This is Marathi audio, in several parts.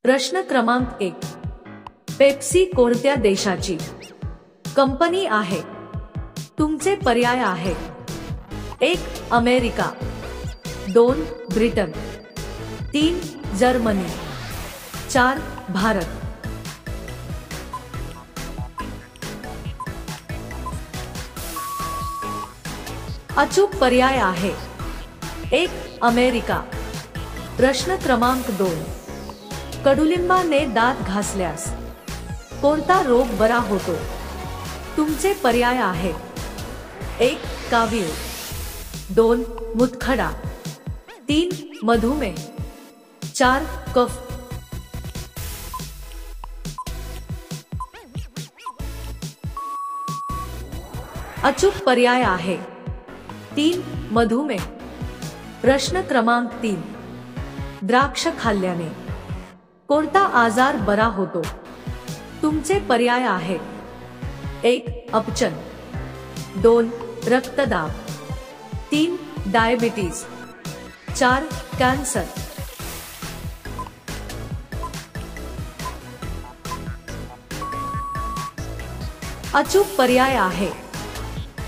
प्रश्न क्रमांक 1. पेप्सी कोणत्या देशाची कंपनी आहे? तुमचे पर्याय आहेत: 1. अमेरिका, 2. ब्रिटन, 3. जर्मनी, 4. भारत. अचूक पर्याय आहे 1. अमेरिका. प्रश्न क्रमांक 2. कडुलिंबाने दात घासल्यास कोणता रोग बरा होतो? तुमचे पर्याय आहेत: 1. कावीळ, 2. मुतखडा, 3. मधुमेह, 4. कफ. अचूक पर्याय आहे 3. मधुमेह. प्रश्न क्रमांक 3. द्राक्ष खाल्ल्याने कोणता आजार बरा होतो? तुमचे पर्याय आहेत: 1. अपचन, 2. रक्तदाब, 3. डायबिटीज, 4. कॅन्सर. अचूक पर्याय आहे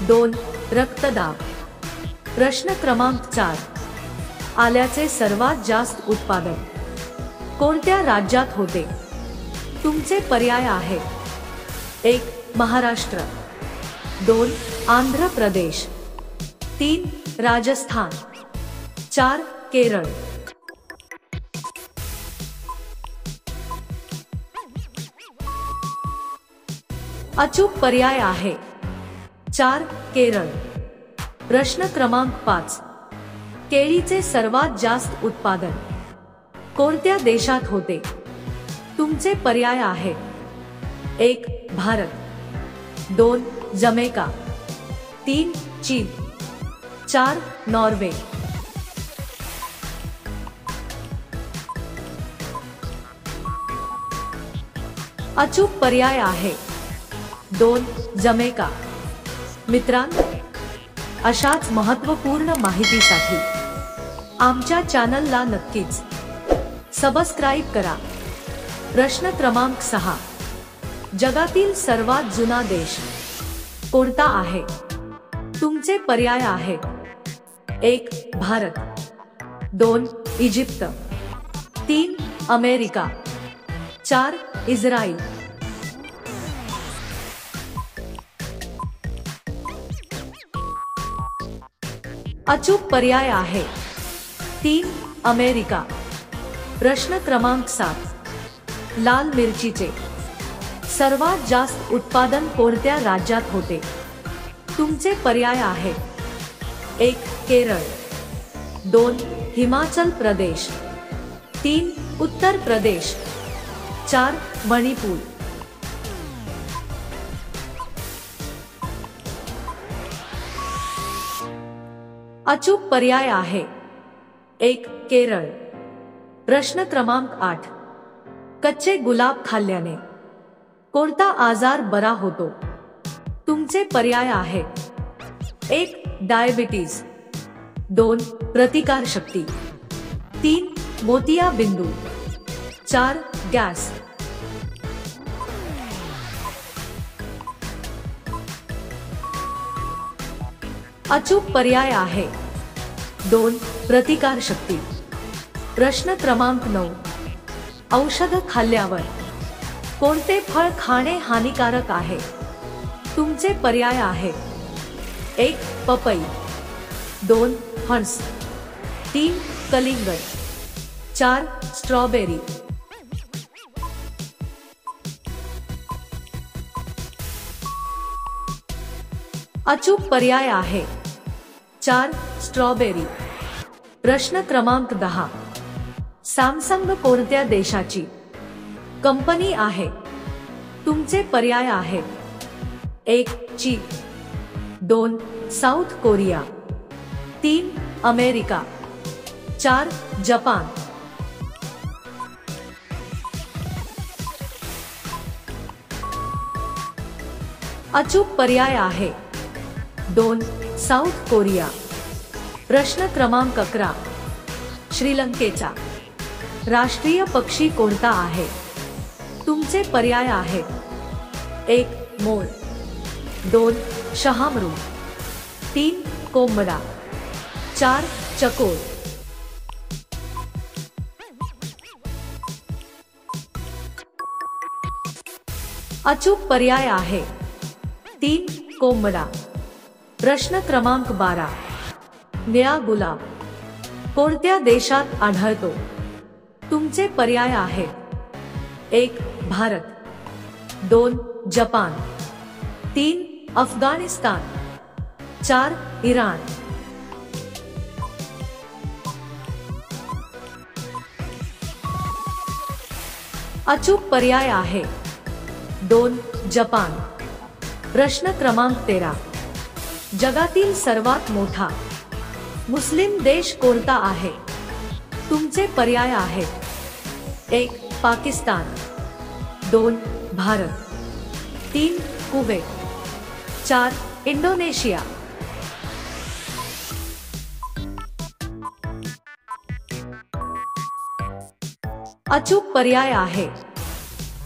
2. रक्तदाब. प्रश्न क्रमांक 4. आल्याचे सर्वात जास्त उत्पादन कोणत्या राज्यात होते? तुमचे पर्याय आहेत: 1. महाराष्ट्र, 2. आंध्र प्रदेश, 3. राजस्थान, 4. केरळ. अचूक पर्याय आहे 4. केरळ. प्रश्न क्रमांक 5. केळीचे सर्वात जास्त उत्पादन कोणत्या देशात होते? तुमचे पर्याय आहेत: 1. भारत, 2. जमैका, 3. चीन, 4. नॉर्वे. अचूक पर्याय आहे 2. जमैका. मित्रांनो, अशाच महत्त्वपूर्ण माहितीसाठी आमच्या चॅनलला नक्कीच सबस्क्राईब करा. प्रश्न क्रमांक 6. जगातील सर्वात जुना देश कोणता आहे? तुमचे पर्याय आहेत: 1. भारत, 2. इजिप्त, 3. अमेरिका, 4. इस्रायल. अचूक पर्याय आहे 3. अमेरिका. प्रश्न क्रमांक 7. लाल मिरचीचे सर्वात जास्त उत्पादन कोणत्या राज्यात होते? तुमचे पर्याय आहेत: 1. केरळ, 2. हिमाचल प्रदेश, 3. उत्तर प्रदेश, 4. मणिपूर. अचूक पर्याय आहे 1. केरळ. प्रश्न क्रमांक 8. कच्चे गुलाब खाल्ल्याने कोणता आजार बरा होतो? तुमचे पर्याय आहेत: 1. डायबिटीज, 2. प्रतिकारशक्ती, 3. मोतियाबिंदू, 4. गॅस. अचूक पर्याय आहे 2. प्रतिकारशक्ती. प्रश्न क्रमांक 9. औषध खाल्ल्यावर कोणते फळ खाणे हानिकारक आहे? तुमचे पर्याय आहेत: 1. पपई, 2. फणस, 3. कलिंगड, 4. स्ट्रॉबेरी. अचूक पर्याय आहे 4. स्ट्रॉबेरी. प्रश्न क्रमांक 10. सॅमसंग कोणत्या देशाची कंपनी आहे? तुमचे पर्याय आहेत: 1. चीन, 2. South Korea, 3. अमेरिका, 4. जपान. अचूक पर्याय आहे 2. South Korea. प्रश्न क्रमांक 11. श्रीलंकेचा राष्ट्रीय पक्षी कोणता आहे? तुमचे पर्याय आहेत: 1 मोर, 2 शहामृग, 3 कोंबडा, 4 चकोर. अचूक पर्याय आहे 3 कोंबडा. प्रश्न क्रमांक 12. निळा गुलाब कोणत्या देशात आढळतो? तुमचे पर्याय आहेत: 1 भारत, 2 जपान, 3 अफगाणिस्तान, 4 इराण. अचूक पर्याय आहे 2 जपान. प्रश्न क्रमांक 13. जगातील सर्वात मोठा मुस्लिम देश कोणता आहे? तुमचे पर्याय आहेत: 1 पाकिस्तान, 2 भारत, 3 कुवेत, 4 इंडोनेशिया. अचूक पर्याय आहे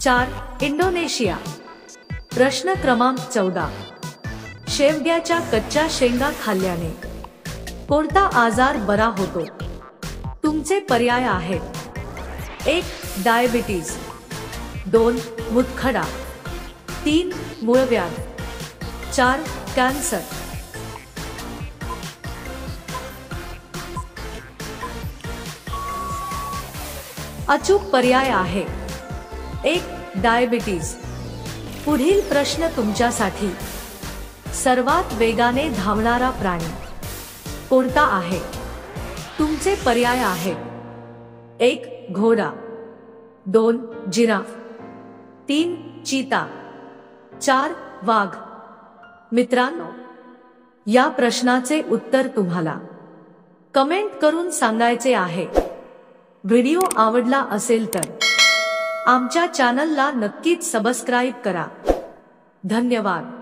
4 इंडोनेशिया. प्रश्न क्रमांक 14. शेवग्याच्या कच्च्या शेंगा खाल्ल्याने कोणता आजार बरा होतो? तुमचे पर्याय आहेत: 1 डायबिटीज, 2 मूतखडा, 3 मूळव्याध, 4 कॅन्सर. अचूक पर्याय आहे 1 डायबिटीज. पुढील प्रश्न तुमच्यासाठी. सर्वात वेगाने धावणारा प्राणी कोणता आहे? तुमचे पर्याय आहेत: 1 घोडा, 2 जिराफ, 3 चीता, 4 वाघ. मित्रांनो, या प्रश्नाचे उत्तर तुम्हाला कमेंट करून सांगायचे आहे. व्हिडिओ आवडला असेल तर आमच्या चॅनलला नक्कीच सबस्क्राईब करा. धन्यवाद.